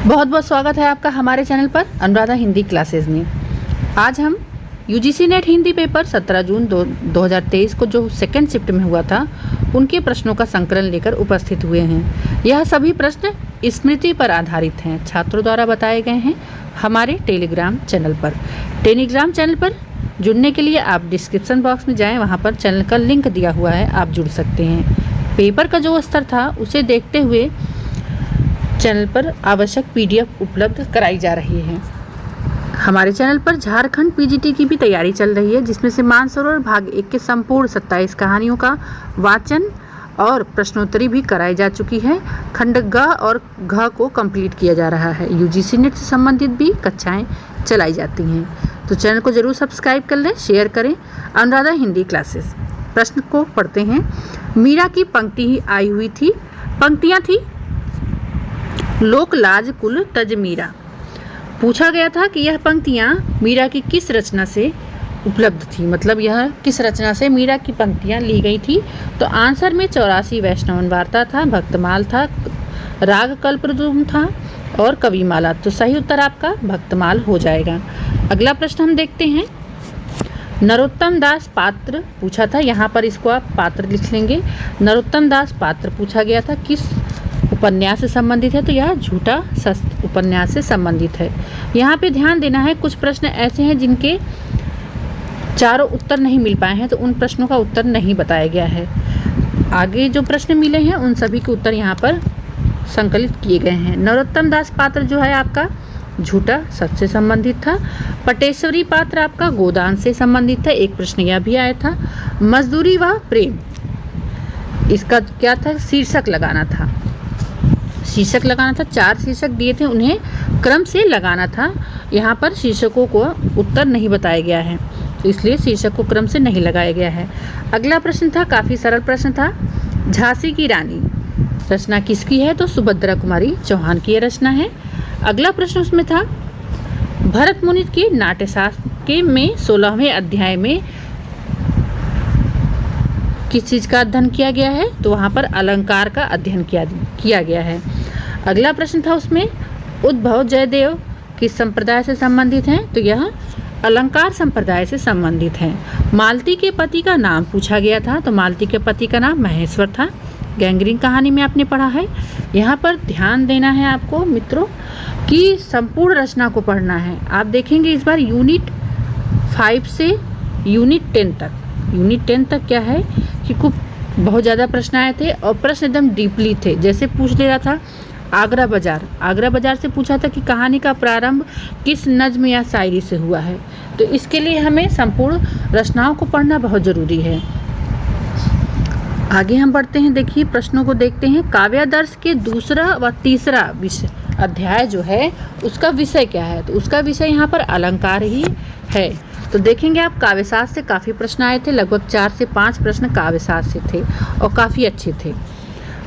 बहुत बहुत स्वागत है आपका हमारे चैनल पर अनुराधा हिंदी क्लासेस में। आज हम यूजीसी नेट हिंदी पेपर 17 जून 2023 को जो सेकंड शिफ्ट में हुआ था उनके प्रश्नों का संकलन लेकर उपस्थित हुए हैं। यह सभी प्रश्न स्मृति पर आधारित हैं, छात्रों द्वारा बताए गए हैं हमारे टेलीग्राम चैनल पर। टेलीग्राम चैनल पर जुड़ने के लिए आप डिस्क्रिप्शन बॉक्स में जाएँ, वहाँ पर चैनल का लिंक दिया हुआ है, आप जुड़ सकते हैं। पेपर का जो स्तर था उसे देखते हुए चैनल पर आवश्यक पीडीएफ उपलब्ध कराई जा रही है। हमारे चैनल पर झारखंड पीजीटी की भी तैयारी चल रही है, जिसमें से मानसरोवर भाग 1 के संपूर्ण 27 कहानियों का वाचन और प्रश्नोत्तरी भी कराई जा चुकी है। खंड ग और घ को कंप्लीट किया जा रहा है। यूजीसी नेट से संबंधित भी कक्षाएं चलाई जाती हैं, तो चैनल को जरूर सब्सक्राइब कर लें, शेयर करें। अनुराधा हिंदी क्लासेस। प्रश्न को पढ़ते हैं। मीरा की पंक्ति ही आई हुई थी, पंक्तियाँ थी लोक लाज कुल तज मीरा। पूछा गया था कि यह पंक्तियाँ मीरा की किस रचना से उपलब्ध थी, मतलब यह किस रचना से मीरा की पंक्तियाँ ली गई थी। तो आंसर में 84 वैष्णवन वार्ता था, भक्तमाल था, राग कल्पद्रुम था और कविमाला। तो सही उत्तर आपका भक्तमाल हो जाएगा। अगला प्रश्न हम देखते हैं। नरोत्तम दास पात्र पूछा था, यहाँ पर इसको आप पात्र लिख लेंगे। नरोत्तम दास पात्र पूछा गया था, किस उपन्यास से संबंधित है, तो यह झूठा सत्य उपन्यास से संबंधित है। यहाँ पे ध्यान देना है, कुछ प्रश्न ऐसे हैं जिनके चारों उत्तर नहीं मिल पाए हैं, तो उन प्रश्नों का उत्तर नहीं बताया गया है। आगे जो प्रश्न मिले हैं उन सभी के उत्तर यहाँ पर संकलित किए गए हैं। नरोत्तम दास पात्र जो है आपका झूठा सत्य से संबंधित था। पटेश्वरी पात्र आपका गोदान से संबंधित था, एक प्रश्न यह भी आया था। मजदूरी व प्रेम, इसका क्या था, शीर्षक लगाना था। शीर्षक लगाना था, 4 शीर्षक दिए थे, उन्हें क्रम से लगाना था। यहाँ पर शीर्षकों को उत्तर नहीं बताया गया है, तो इसलिए शीर्षक को क्रम से नहीं लगाया गया है। अगला प्रश्न था, काफ़ी सरल प्रश्न था। झांसी की रानी रचना किसकी है, तो सुभद्रा कुमारी चौहान की यह रचना है। अगला प्रश्न उसमें था, भरत मुनि के नाट्यशास्त्र के में 16वें अध्याय में किस चीज़ का अध्ययन किया गया है, तो वहाँ पर अलंकार का अध्ययन किया गया है। अगला प्रश्न था उसमें, उद्भव जयदेव किस संप्रदाय से संबंधित हैं, तो यह अलंकार संप्रदाय से संबंधित है। मालती के पति का नाम पूछा गया था, तो मालती के पति का नाम महेश्वर था। गैंग्रीन कहानी में आपने पढ़ा है। यहाँ पर ध्यान देना है आपको मित्रों कि संपूर्ण रचना को पढ़ना है। आप देखेंगे इस बार यूनिट 5 से यूनिट 10 तक, यूनिट 10 तक क्या है कि कुछ बहुत ज़्यादा प्रश्न आए थे और प्रश्न एकदम डीपली थे। जैसे पूछ ले रहा था आगरा बाजार से पूछा था कि कहानी का प्रारंभ किस नज्म या शायरी से हुआ है, तो इसके लिए हमें संपूर्ण रचनाओं को पढ़ना बहुत ज़रूरी है। आगे हम बढ़ते हैं, देखिए प्रश्नों को देखते हैं। काव्यादर्श के दूसरा व तीसरा विषय अध्याय जो है उसका विषय क्या है, तो उसका विषय यहाँ पर अलंकार ही है। तो देखेंगे आप काव्यशास्त्र से काफ़ी प्रश्न आए थे, लगभग 4 से 5 प्रश्न काव्यशास्त्र से थे और काफ़ी अच्छे थे।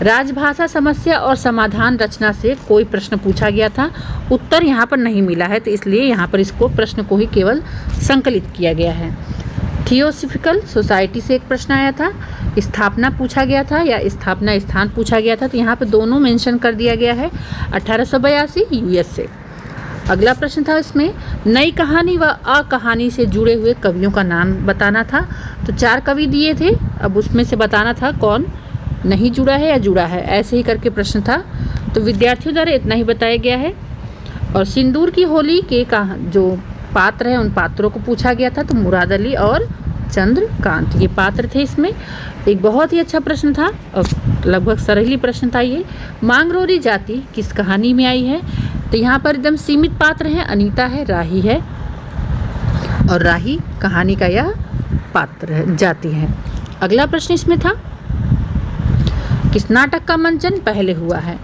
राजभाषा समस्या और समाधान रचना से कोई प्रश्न पूछा गया था, उत्तर यहाँ पर नहीं मिला है, तो इसलिए यहाँ पर इसको प्रश्न को ही केवल संकलित किया गया है। थियोसॉफिकल सोसाइटी से एक प्रश्न आया था, स्थापना पूछा गया था या स्थापना स्थान पूछा गया था, तो यहाँ पर दोनों मेंशन कर दिया गया है। 1882 यूएस से। अगला प्रश्न था इसमें, नई कहानी व अकहानी से जुड़े हुए कवियों का नाम बताना था, तो 4 कवि दिए थे, अब उसमें से बताना था कौन नहीं जुड़ा है या जुड़ा है, ऐसे ही करके प्रश्न था। तो विद्यार्थियों द्वारा इतना ही बताया गया है। और सिंदूर की होली के जो पात्र हैं उन पात्रों को पूछा गया था, तो मुराद अली और चंद्रकांत ये पात्र थे। इसमें एक बहुत ही अच्छा प्रश्न था और लगभग सरल ही प्रश्न था ये। मांगरोरी जाति किस कहानी में आई है, तो यहाँ पर एकदम सीमित पात्र हैं, अनीता है, राही है और राही कहानी का यह पात्र है, जाति है। अगला प्रश्न इसमें था, किस नाटक का मंचन पहले हुआ है,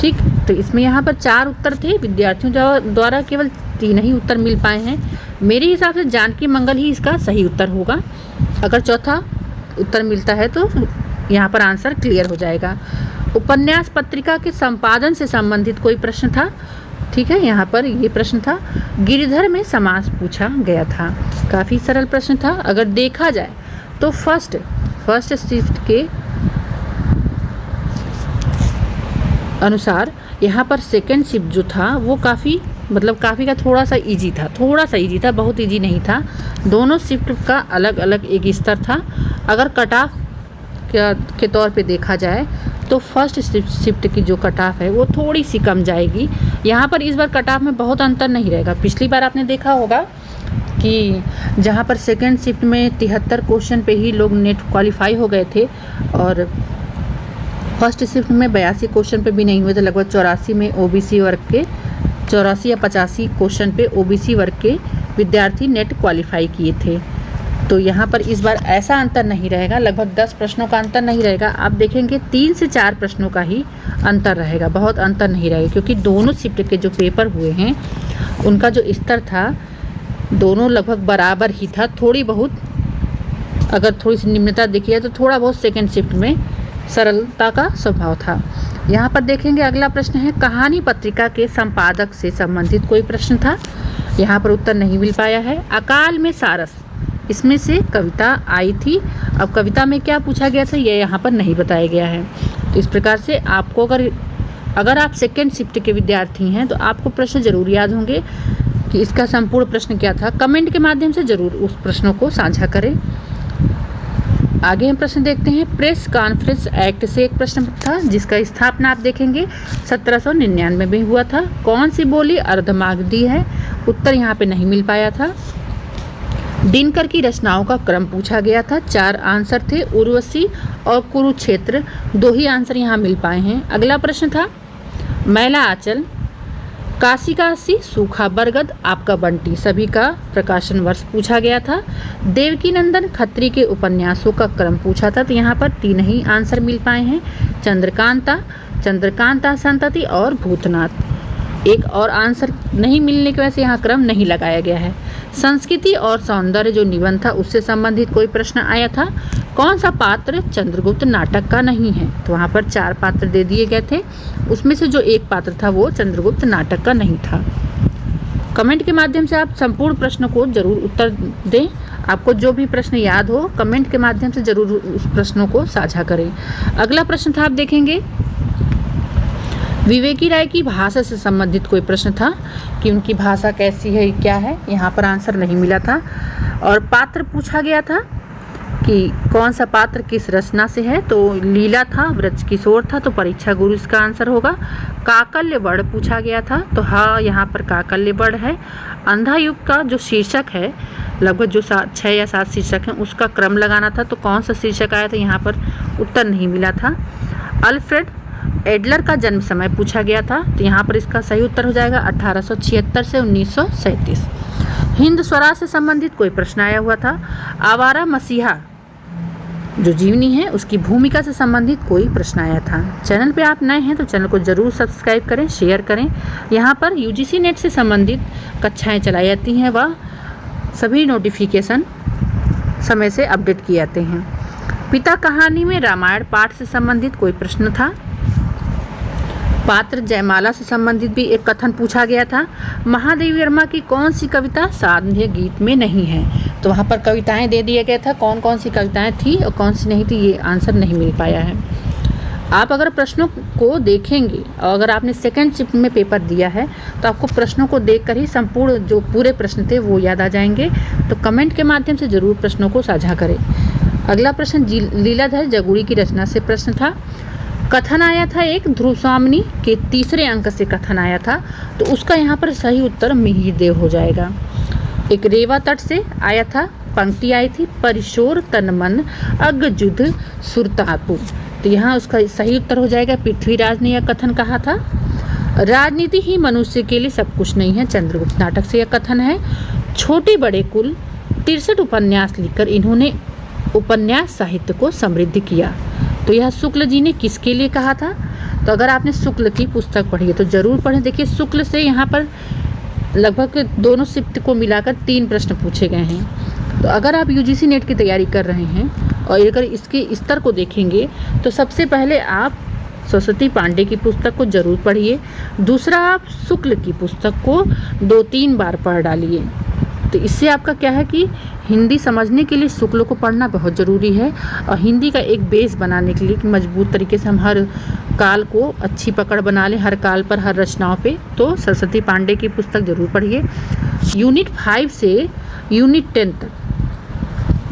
ठीक। तो इसमें यहाँ पर 4 उत्तर थे, विद्यार्थियों द्वारा केवल 3 ही उत्तर मिल पाए हैं। मेरे हिसाब से जानकी मंगल ही इसका सही उत्तर होगा। अगर चौथा उत्तर मिलता है तो यहाँ पर आंसर क्लियर हो जाएगा। उपन्यास पत्रिका के संपादन से संबंधित कोई प्रश्न था, ठीक है, यहाँ पर ये प्रश्न था। गिरिधर में समास पूछा गया था, काफ़ी सरल प्रश्न था। अगर देखा जाए तो फर्स्ट शिफ्ट के अनुसार यहाँ पर सेकेंड शिफ्ट जो था वो काफ़ी का थोड़ा सा इजी था, बहुत इजी नहीं था। दोनों शिफ्ट का अलग अलग एक स्तर था। अगर कट ऑफ के तौर पे देखा जाए तो फर्स्ट शिफ्ट की जो कट ऑफ है वो थोड़ी सी कम जाएगी। यहाँ पर इस बार कट ऑफ में बहुत अंतर नहीं रहेगा। पिछली बार आपने देखा होगा कि जहाँ पर सेकेंड शिफ्ट में 73 क्वेश्चन पे ही लोग नेट क्वालिफाई हो गए थे और फर्स्ट शिफ्ट में 82 क्वेश्चन पे भी नहीं हुए थे। लगभग 84 में ओबीसी वर्ग के 84 या 85 क्वेश्चन पे ओबीसी वर्ग के विद्यार्थी नेट क्वालिफाई किए थे। तो यहाँ पर इस बार ऐसा अंतर नहीं रहेगा, लगभग 10 प्रश्नों का अंतर नहीं रहेगा। आप देखेंगे 3 से 4 प्रश्नों का ही अंतर रहेगा, बहुत अंतर नहीं रहेगा, क्योंकि दोनों शिफ्ट के जो पेपर हुए हैं उनका जो स्तर था दोनों लगभग बराबर ही था। थोड़ी बहुत अगर थोड़ी सी निम्नता देखी है तो थोड़ा बहुत सेकेंड शिफ्ट में सरलता का स्वभाव था। यहाँ पर देखेंगे अगला प्रश्न है, कहानी पत्रिका के संपादक से संबंधित कोई प्रश्न था। यहाँ पर उत्तर नहीं मिल पाया है। अकाल में सारस, इसमें से कविता आई थी। अब कविता में क्या पूछा गया था ये यहाँ पर नहीं बताया गया है। तो इस प्रकार से आपको अगर आप सेकेंड शिफ्ट के विद्यार्थी हैं तो आपको प्रश्न जरूर याद होंगे कि इसका संपूर्ण प्रश्न क्या था। कमेंट के माध्यम से जरूर उस प्रश्नों को साझा करें। आगे हम प्रश्न देखते हैं। प्रेस कॉन्फ्रेंस एक्ट से एक प्रश्न था जिसका स्थापना आप देखेंगे 1799 में हुआ था। कौन सी बोली अर्धमागधी है? उत्तर यहाँ पे नहीं मिल पाया था। दिनकर की रचनाओं का क्रम पूछा गया था। 4 आंसर थे, उर्वशी और कुरुक्षेत्र, 2 ही आंसर यहाँ मिल पाए हैं। अगला प्रश्न था, मैला आंचल, काशी काशी, सूखा बरगद, आपका बंटी, सभी का प्रकाशन वर्ष पूछा गया था। देवकीनंदन खत्री के उपन्यासों का क्रम पूछा था, तो यहाँ पर 3 ही आंसर मिल पाए हैं। चंद्रकांता संतति और भूतनाथ। एक और आंसर नहीं मिलने की वजह से यहाँ क्रम नहीं लगाया गया है। संस्कृति और सौंदर्य जो निबंध था उससे संबंधित कोई प्रश्न आया था। कौन सा पात्र चंद्रगुप्त नाटक का नहीं है? तो वहाँ पर 4 पात्र दे दिए गए थे, उसमें से जो एक पात्र था वो चंद्रगुप्त नाटक का नहीं था। कमेंट के माध्यम से आप संपूर्ण प्रश्न को जरूर उत्तर दें। आपको जो भी प्रश्न याद हो कमेंट के माध्यम से जरूर उस प्रश्नों को साझा करें। अगला प्रश्न था, आप देखेंगे विवेकी राय की भाषा से संबंधित कोई प्रश्न था कि उनकी भाषा कैसी है, क्या है। यहाँ पर आंसर नहीं मिला था। और पात्र पूछा गया था कि कौन सा पात्र किस रचना से है, तो लीला था, ब्रज किशोर था, तो परीक्षा गुरु इसका आंसर होगा। काकल्य वर्ण पूछा गया था, तो हाँ यहाँ पर काकल्य वर्ण है। अंधा युग का जो शीर्षक है, लगभग जो 6 या 7 शीर्षक हैं उसका क्रम लगाना था, तो कौन सा शीर्षक आया था, यहाँ पर उत्तर नहीं मिला था। अल्फ्रेड एडलर का जन्म समय पूछा गया था, तो यहाँ पर इसका सही उत्तर हो जाएगा 1876 से 1937। हिंद स्वराज से संबंधित कोई प्रश्न आया हुआ था। आवारा मसीहा जो जीवनी है उसकी भूमिका से संबंधित कोई प्रश्न आया था। चैनल पे आप नए हैं तो चैनल को जरूर सब्सक्राइब करें, शेयर करें। यहाँ पर यूजीसी नेट से संबंधित कक्षाएं चलाई जाती हैं, वह सभी नोटिफिकेशन समय से अपडेट किए जाते हैं। पिता कहानी में रामायण पाठ से संबंधित कोई प्रश्न था। पात्र जयमाला से संबंधित भी एक कथन पूछा गया था। महादेवी वर्मा की कौन सी कविता साध्य गीत में नहीं है, तो वहाँ पर कविताएं दे दिया गया था, कौन कौन सी कविताएं थी और कौन सी नहीं थी, ये आंसर नहीं मिल पाया है। आप अगर प्रश्नों को देखेंगे और अगर आपने सेकेंड शिफ्ट में पेपर दिया है तो आपको प्रश्नों को देखकर ही संपूर्ण जो पूरे प्रश्न थे वो याद आ जाएंगे। तो कमेंट के माध्यम से जरूर प्रश्नों को साझा करें। अगला प्रश्न लीलाधर जगुड़ी की रचना से प्रश्न था। कथन आया था एक, ध्रुव स्वामिनी के 3रे अंक से कथन आया था, तो उसका यहाँ पर सही उत्तर मिहिर देव हो जाएगा। एक रेवा तट से आया था, पंक्ति आई थी, परिशोर तन मन अगजुध सुरतापु, तो यहाँ उसका सही उत्तर हो जाएगा पृथ्वीराज ने यह कथन कहा था। राजनीति ही मनुष्य के लिए सब कुछ नहीं है, चंद्रगुप्त नाटक से यह कथन है। छोटे बड़े कुल 63 उपन्यास लिखकर इन्होंने उपन्यास साहित्य को समृद्ध किया, तो यह शुक्ल जी ने किसके लिए कहा था? तो अगर आपने शुक्ल की पुस्तक पढ़ी है तो जरूर पढ़ें। देखिए शुक्ल से यहाँ पर लगभग दोनों शिफ्ट को मिलाकर 3 प्रश्न पूछे गए हैं। तो अगर आप यूजीसी नेट की तैयारी कर रहे हैं और अगर इसके स्तर को देखेंगे तो सबसे पहले आप सरस्वती पांडे की पुस्तक को जरूर पढ़िए। दूसरा, आप शुक्ल की पुस्तक को 2-3 बार पढ़ डालिए। तो इससे आपका क्या है कि हिंदी समझने के लिए शुक्ल को पढ़ना बहुत ज़रूरी है और हिंदी का एक बेस बनाने के लिए कि मजबूत तरीके से हम हर काल को अच्छी पकड़ बना लें, हर काल पर, हर रचनाओं पे, तो सरस्वती पांडे की पुस्तक जरूर पढ़िए। यूनिट 5 से यूनिट 10 तक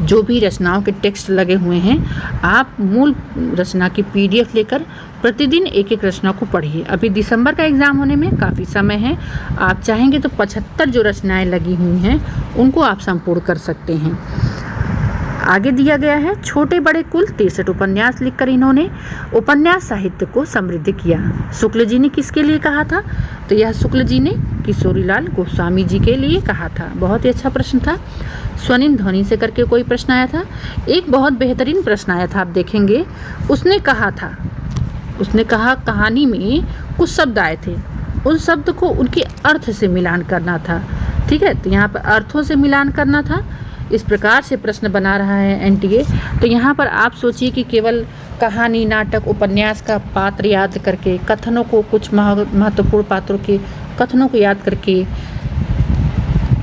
जो भी रचनाओं के टेक्स्ट लगे हुए हैं, आप मूल रचना की PDF लेकर प्रतिदिन एक एक रचना को पढ़िए। अभी दिसंबर का एग्ज़ाम होने में काफ़ी समय है, आप चाहेंगे तो 75 जो रचनाएं लगी हुई हैं उनको आप संपूर्ण कर सकते हैं। आगे दिया गया है, छोटे बड़े कुल 63 उपन्यास लिखकर इन्होंने उपन्यास साहित्य को समृद्ध किया। शुक्ल जी ने किसके लिए कहा था? तो यह शुक्ल जी ने किशोरीलाल गोस्वामी जी के लिए कहा था। बहुत ही अच्छा प्रश्न था। स्वनिम ध्वनि से करके कोई प्रश्न आया था। एक बहुत बेहतरीन प्रश्न आया था, आप देखेंगे। उसने कहा कहानी में कुछ शब्द आए थे, उन शब्द को उनके अर्थ से मिलान करना था। ठीक है, तो यहाँ पर अर्थों से मिलान करना था। इस प्रकार से प्रश्न बना रहा है NTA। तो यहाँ पर आप सोचिए कि केवल कहानी, नाटक, उपन्यास का पात्र याद करके, कथनों को, कुछ महत्वपूर्ण पात्रों के कथनों को याद करके,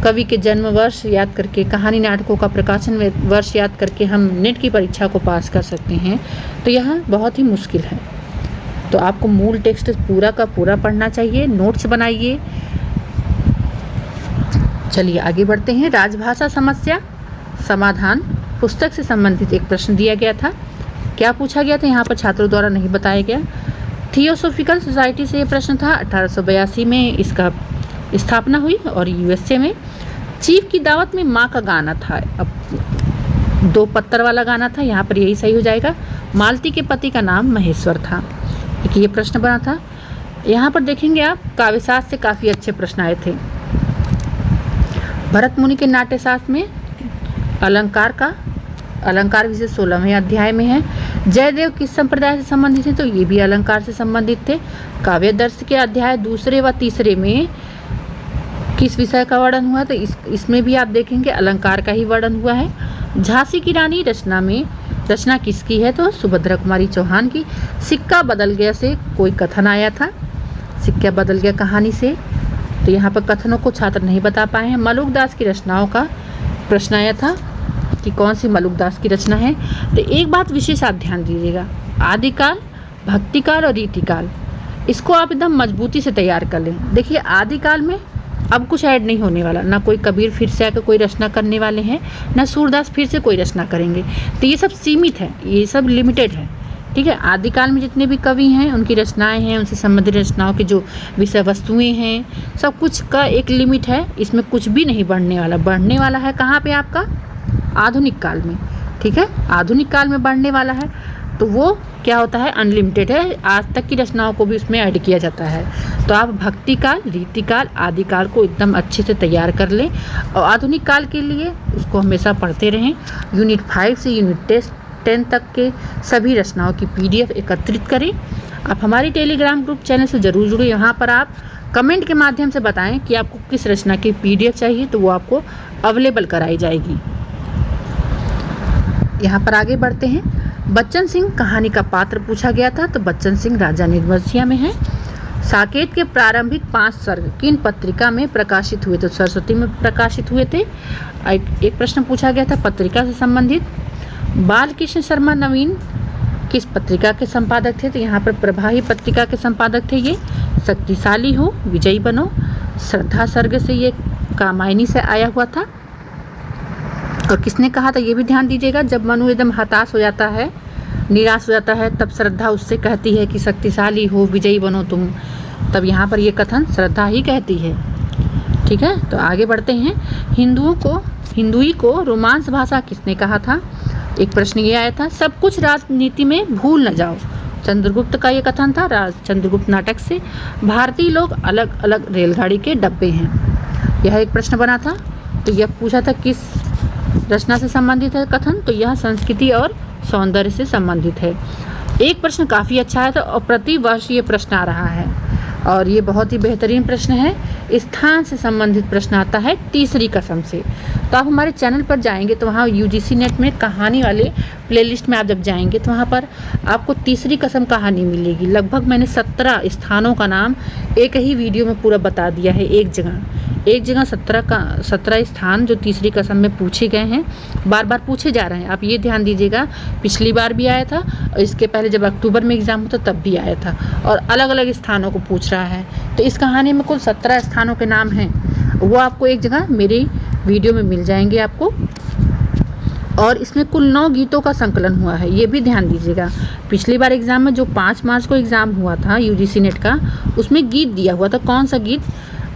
कवि के जन्म वर्ष याद करके, कहानी नाटकों का प्रकाशन वर्ष याद करके हम नेट की परीक्षा को पास कर सकते हैं, तो यह बहुत ही मुश्किल है। तो आपको मूल टेक्स्ट पूरा का पूरा पढ़ना चाहिए, नोट्स बनाइए। चलिए आगे बढ़ते हैं। राजभाषा समस्या समाधान पुस्तक से संबंधित एक प्रश्न दिया गया था। क्या पूछा गया था यहाँ पर छात्रों द्वारा नहीं बताया गया। थियोसॉफिकल सोसाइटी से ये प्रश्न था। 1882 में इसका स्थापना हुई और USA में। चीफ की दावत में माँ का गाना था। अब 2 पत्तर वाला गाना था, यहाँ पर यही सही हो जाएगा। मालती के पति का नाम महेश्वर था। एक ये प्रश्न बना था। यहाँ पर देखेंगे आप, काव्यशास्त्र से काफ़ी अच्छे प्रश्न आए थे। भरत मुनि के नाट्यशास्त्र में अलंकार विषय 16वें अध्याय में है। जयदेव किस संप्रदाय से संबंधित थे? तो ये भी अलंकार से संबंधित थे। काव्यदर्श के अध्याय 2 व 3 में किस विषय का वर्णन हुआ? तो इसमें भी आप देखेंगे अलंकार का ही वर्णन हुआ है। झांसी की रानी रचना किसकी है? तो सुभद्रा कुमारी चौहान की। सिक्का बदल गया से कोई कथन आया था। सिक्का बदल गया कहानी से, तो यहाँ पर कथनों को छात्र नहीं बता पाए हैं। मलुकदास की रचनाओं का प्रश्न आया था कि कौन सी मलुकदास की रचना है। तो एक बात विशेष आप ध्यान दीजिएगा, आदिकाल, भक्तिकाल और रीतिकाल, इसको आप एकदम मजबूती से तैयार कर लें। देखिए आदिकाल में अब कुछ ऐड नहीं होने वाला, ना कोई कबीर फिर से आकर कोई रचना करने वाले हैं, ना सूरदास फिर से कोई रचना करेंगे। तो ये सब सीमित है, ये सब लिमिटेड है। ठीक है, आदिकाल में जितने भी कवि हैं, उनकी रचनाएं हैं, उनसे संबंधित रचनाओं की जो विषय वस्तुएं हैं, सब कुछ का एक लिमिट है। इसमें कुछ भी नहीं बढ़ने वाला। बढ़ने वाला है कहाँ पे? आपका आधुनिक काल में। ठीक है, आधुनिक काल में बढ़ने वाला है, तो वो क्या होता है? अनलिमिटेड है। आज तक की रचनाओं को भी उसमें ऐड किया जाता है। तो आप भक्ति काल, रीतिकाल, आदिकाल को एकदम अच्छे से तैयार कर लें और आधुनिक काल के लिए उसको हमेशा पढ़ते रहें। यूनिट 5 से यूनिट 10 तक के सभी रचनाओं की PDF एकत्रित करें। आप हमारे टेलीग्राम ग्रुप चैनल से ज़रूर जुड़े। यहाँ पर आप कमेंट के माध्यम से बताएं कि आपको किस रचना की PDF चाहिए, तो वो आपको अवेलेबल कराई जाएगी। यहाँ पर आगे बढ़ते हैं। बच्चन सिंह कहानी का पात्र पूछा गया था। तो बच्चन सिंह राजा निर्मसिया में है। साकेत के प्रारंभिक 5 सर्ग किन पत्रिका में प्रकाशित हुए? तो सरस्वती में प्रकाशित हुए थे। एक प्रश्न पूछा गया था पत्रिका से संबंधित। बालकृष्ण शर्मा नवीन किस पत्रिका के संपादक थे? तो यहाँ पर प्रभावी पत्रिका के संपादक थे ये। शक्तिशाली हो, विजयी बनो, श्रद्धा सर्ग से ये कामायनी से आया हुआ था। और किसने कहा था ये भी ध्यान दीजिएगा। जब मनु एकदम हताश हो जाता है, निराश हो जाता है, तब श्रद्धा उससे कहती है कि शक्तिशाली हो, विजयी बनो तुम। तब यहाँ पर ये कथन श्रद्धा ही कहती है। ठीक है, तो आगे बढ़ते हैं। हिंदुई को रोमांस भाषा किसने कहा था? एक प्रश्न ये आया था। सब कुछ राजनीति में भूल न जाओ, चंद्रगुप्त का ये कथन था चंद्रगुप्त नाटक से। भारतीय लोग अलग अलग रेलगाड़ी के डब्बे हैं, यह एक प्रश्न बना था। तो यह पूछा था किस रचना से संबंधित है कथन? तो यह संस्कृति और सौंदर्य से संबंधित है। एक प्रश्न काफ़ी अच्छा है, तो और प्रति वर्ष ये प्रश्न आ रहा है और ये बहुत ही बेहतरीन प्रश्न है। स्थान से संबंधित प्रश्न आता है तीसरी कसम से। तो आप हमारे चैनल पर जाएंगे तो वहाँ UGC नेट में कहानी वाले प्लेलिस्ट में आप जब जाएंगे तो वहाँ पर आपको तीसरी कसम कहानी मिलेगी। लगभग मैंने 17 स्थानों का नाम एक ही वीडियो में पूरा बता दिया है, एक जगह एक जगह 17 स्थान जो तीसरी कसम में पूछे गए हैं, बार बार पूछे जा रहे हैं। आप ये ध्यान दीजिएगा, पिछली बार भी आया था और इसके पहले जब अक्टूबर में एग्ज़ाम होता तब भी आया था, और अलग अलग स्थानों को पूछ रहा है। तो इस कहानी में कुल 17 स्थानों के नाम हैं, वो आपको एक जगह मेरी वीडियो में मिल जाएंगे आपको। और इसमें कुल 9 गीतों का संकलन हुआ है, ये भी ध्यान दीजिएगा। पिछली बार एग्ज़ाम में जो 5 मार्च को एग्ज़ाम हुआ था यूजीसी नेट का, उसमें गीत दिया हुआ था, कौन सा गीत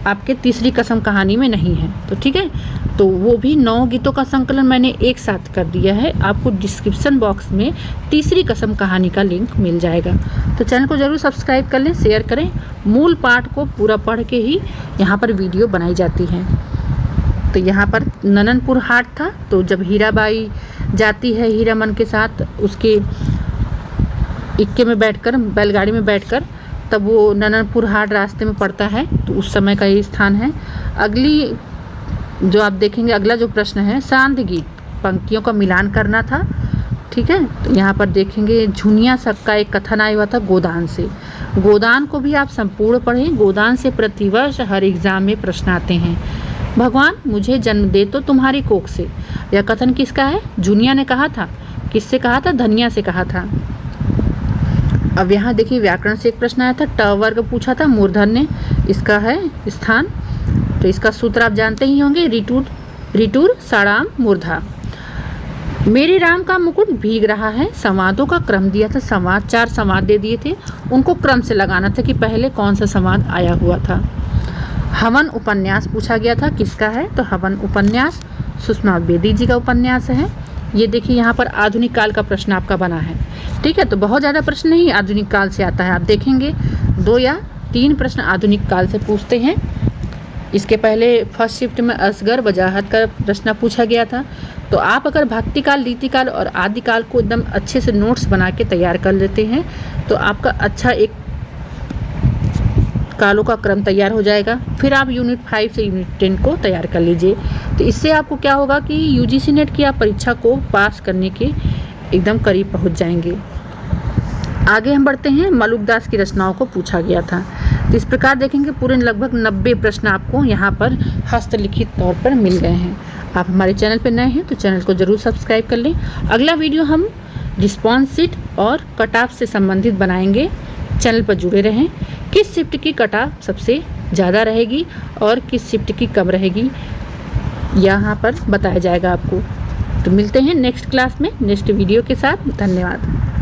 आपके तीसरी कसम कहानी में नहीं है। तो ठीक है, तो वो भी 9 गीतों का संकलन मैंने एक साथ कर दिया है। आपको डिस्क्रिप्शन बॉक्स में तीसरी कसम कहानी का लिंक मिल जाएगा। तो चैनल को ज़रूर सब्सक्राइब कर लें, शेयर करें। मूल पाठ को पूरा पढ़ के ही यहाँ पर वीडियो बनाई जाती है। तो यहाँ पर नननपुर हाट था, तो जब हीराबाई जाती है हीरामन के साथ उसके इक्के में बैठकर, बैलगाड़ी में बैठकर, तब वो नननपुर हाट रास्ते में पड़ता है, तो उस समय का ये स्थान है। अगली जो आप देखेंगे, अगला जो प्रश्न है, सांध्य गीत, पंक्तियों का मिलान करना था। ठीक है, तो यहाँ पर देखेंगे झुनिया सब का एक कथन आया हुआ था गोदान से। गोदान को भी आप संपूर्ण पढ़ें, गोदान से प्रतिवर्ष हर एग्ज़ाम में प्रश्न आते हैं। भगवान मुझे जन्म दे तो तुम्हारी कोख से, यह कथन किसका है? झुनिया ने कहा था। किससे कहा था? धनिया से कहा था। अब यहाँ देखिए व्याकरण से एक प्रश्न आया था, ट वर्ग पूछा था मूर्धन्य ने, इसका है स्थान। तो इसका सूत्र आप जानते ही होंगे, रिटूर साड़ाम मूर्धा। मेरे राम का मुकुट भीग रहा है, संवादों का क्रम दिया था, संवाद 4 संवाद दे दिए थे, उनको क्रम से लगाना था कि पहले कौन सा संवाद आया हुआ था। हवन उपन्यास पूछा गया था, किसका है? तो हवन उपन्यास सुषमा बेदी जी का उपन्यास है। ये देखिए यहाँ पर आधुनिक काल का प्रश्न आपका बना है। ठीक है, तो बहुत ज़्यादा प्रश्न नहीं आधुनिक काल से आता है, आप देखेंगे 2 या 3 प्रश्न आधुनिक काल से पूछते हैं। इसके पहले फर्स्ट शिफ्ट में असगर वजाहत का प्रश्न पूछा गया था। तो आप अगर भक्तिकाल, रीतिकाल और आदिकाल को एकदम अच्छे से नोट्स बना के तैयार कर लेते हैं तो आपका अच्छा एक कालों का क्रम तैयार हो जाएगा। फिर आप यूनिट 5 से यूनिट 10 को तैयार कर लीजिए। तो इससे आपको क्या होगा कि यूजीसी नेट की आप परीक्षा को पास करने के एकदम करीब पहुंच जाएंगे। आगे हम बढ़ते हैं, मलुकदास की रचनाओं को पूछा गया था। तो इस प्रकार देखेंगे पूरे लगभग 90 प्रश्न आपको यहाँ पर हस्तलिखित तौर पर मिल गए हैं। आप हमारे चैनल पर नए हैं तो चैनल को ज़रूर सब्सक्राइब कर लें। अगला वीडियो हम रिस्पॉन्स शीट और कट ऑफ से संबंधित बनाएंगे। चैनल पर जुड़े रहें। किस शिफ्ट की कट ऑफ सबसे ज़्यादा रहेगी और किस शिफ्ट की कम रहेगी, यहाँ पर बताया जाएगा आपको। तो मिलते हैं नेक्स्ट क्लास में नेक्स्ट वीडियो के साथ। धन्यवाद।